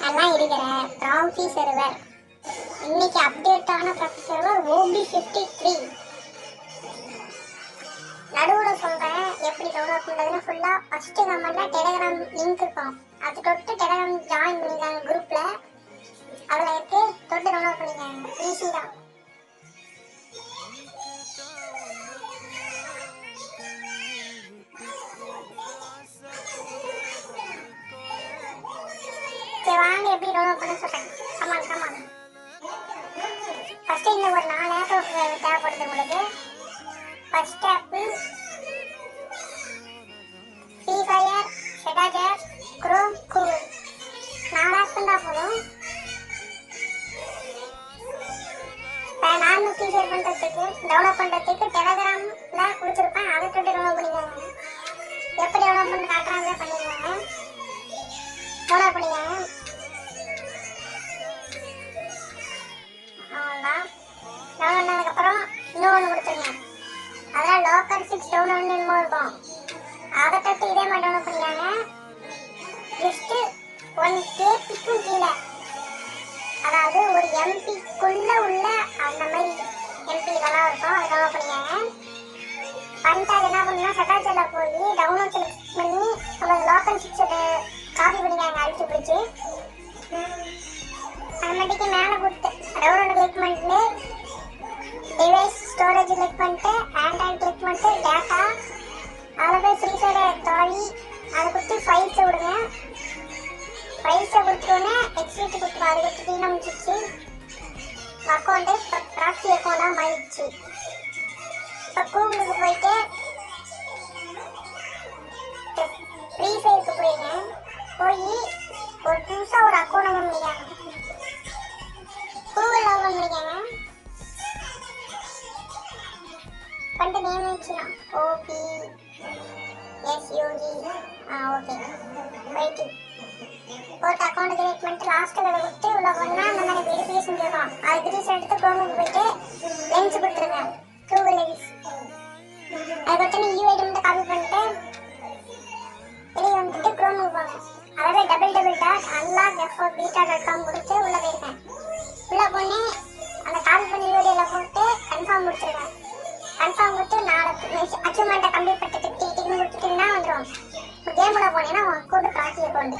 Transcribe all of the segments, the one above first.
அதான் இருக்கிற proxy server. இன்னைக்கு அப்டேட் ஆன ப்ராக்ஸி சர்வர் OB53. நடுவில் சொல்கிறேன் எப்படி டவுன்லோட் பண்ணுறதுன்னு. ஃபுல்லாக ஃபஸ்ட்டு கமெண்ட்ல டெலிகிராம் லிங்க் இருக்கும், அது தொட்டு டெலிகிராம் ஜாயின் பண்ணிக்காங்க குரூப்பில். அதில் இருக்கு, தொட்டு டவுன்லோட் பண்ணிக்காங்க. ஈஸி தான். சரி வாங்க எப்படி டவுன்லோட் பண்ண சொல்கிறேன். கமான். ஃபஸ்ட்டு இந்த ஒரு 4 ஆப் தேவைப்படுது உங்களுக்கு. ஃபர்ஸ்ட் ஆப் ஃப்ரீ ஃபயர், ஷெடாஜர், குரோம், கூகுள். 4 ஆப் தான் போதும். நான் ஃப்ரீ ஃபயர் பண்ணுறதுக்கு டவுன்லோட் பண்ணுறதுக்கு டெலிகிராமில் கொடுத்துருப்பேன், அதை தொட்டு டவுன்லோட் பண்ணிக்கோங்க. எப்படி டவுன்லோட் பண்ணி காட்டுறாங்க பண்ணிக்கோங்க. டவுன்லோட் பண்ணிக்கோங்க. அவ்வளோதான். டவுன்லோட் பண்ணதுக்கப்புறம் இன்னொன்று கொடுத்துருங்க. அதெல்லாம் லோக்கல் 6 டவுன்லோட் இருக்கும், அதை தொட்டு இதே மாதிரி டவுன்லோட் பண்ணிக்காங்க. ஜஸ்ட்டு 1 KBக்கும் கீழே, அதாவது ஒரு MBக்குள்ள உள்ள அந்த மாதிரி MP இதெல்லாம் இருக்கும், அதை டவுன்லோட் பண்ணிக்காங்க. பண்ணிட்டு அது என்ன பண்ணணும்னா ஷெடாஜரில் போய் டவுன்லோட் செலக்ட் பண்ணி உங்களுக்கு லோக்கல் 6 காப்பி பண்ணிக்காங்க அழிச்சு பிடிச்சி. அதுமாட்டிக்கு மேலே கொடுத்து டவுன்லோட் கிளிக் பண்ணிட்டு டிவைஸ் ஸ்டோரேஜ் கிளிக் பண்ணிட்டு ஆண்ட்ராய்டு கிளிக் பண்ணிட்டு டேட்டா, அதில் போய் ஃப்ரீ ஃபயர் தாலி அதை கொடுத்து ஃபைல்ஸை விடுங்க. ஃபைல்ஸை கொடுத்தோன்னே எக்ஸ்பிரிட் கொடுத்துருவோம், அதை கொடுத்துட்டு முடிச்சிச்சு. அக்கௌண்ட்டு இப்போ ப்ராக்ஸி அக்கௌண்ட்டாக மாறிடுச்சு. இப்போ கூகுளுக்கு போயிட்டு ஃப்ரீ ஃபயருக்கு போயிடுங்க. போய் ஒரு புதுசாக ஒரு அக்கௌண்ட் ஓப்பன் பண்ணிக்காங்க. கூகுளில் ஓப்பன் பண்ணிக்காங்க. பண்ணிட்டு நேம் வச்சுக்கலாம் OPSUG. ஓகே போயிட்டு போட்டு அக்கௌண்ட் கிரியேட் பண்ணிட்டு லாஸ்ட்டில் அதை கொடுத்து உள்ள போனால் அந்த மாதிரி வெரிஃபிகேஷன் கேட்கும். அது கிரீஸ் எடுத்து குரோமுக்கு போயிட்டு லென்ஸ் கொடுத்துருங்க, கூகுள் லென்ஸ். அதை கொடுத்து UID மட்டும் காப்பி பண்ணிட்டு வெளியே வந்துட்டு குரோமுக்கு போங்க. அதாவது www.unlockfbeta.com கொடுத்து உள்ளே போயிருக்கேன். உள்ளே போனே அந்த காப்பி பண்ணி UID போட்டு கன்ஃபார்ம் கொடுத்துருக்கேன். கன்ஃபார்ம் கொடுத்து 4 அச்சீவ்மெண்ட்டை கம்ப்ளீட் பண்ணிட்டு டிக்கெட்னு கொடுத்துட்டீங்கன்னா வந்துடும். கேமுள்ள போனீங்கன்னா உங்கள் அக்கௌண்ட் ப்ராக்ஸி அக்கௌண்ட்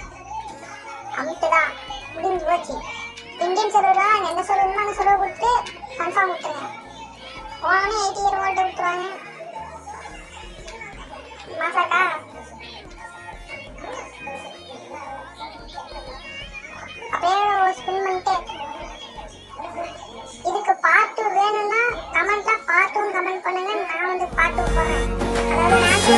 அமிட்டுதான் முடிஞ்சு போச்சு. இந்தியன் சர்வரா எந்த சர்வருமோ அந்த சர்வர் கொடுத்து கன்ஃபார்ம் கொடுத்துருங்க. போனே 80 இயர் ஓல்டு விட்டுருவாங்க. மாசாக்கா அப்படியே ஸ்பின் பண்ணிட்டு இதுக்கு பார்ட் 2 வேணும்னா கமெண்ட்ல பார்ட் 2 கமெண்ட் பண்ணுங்க. நான் வந்து பார்ட் 2 போடுறேன். அதாவது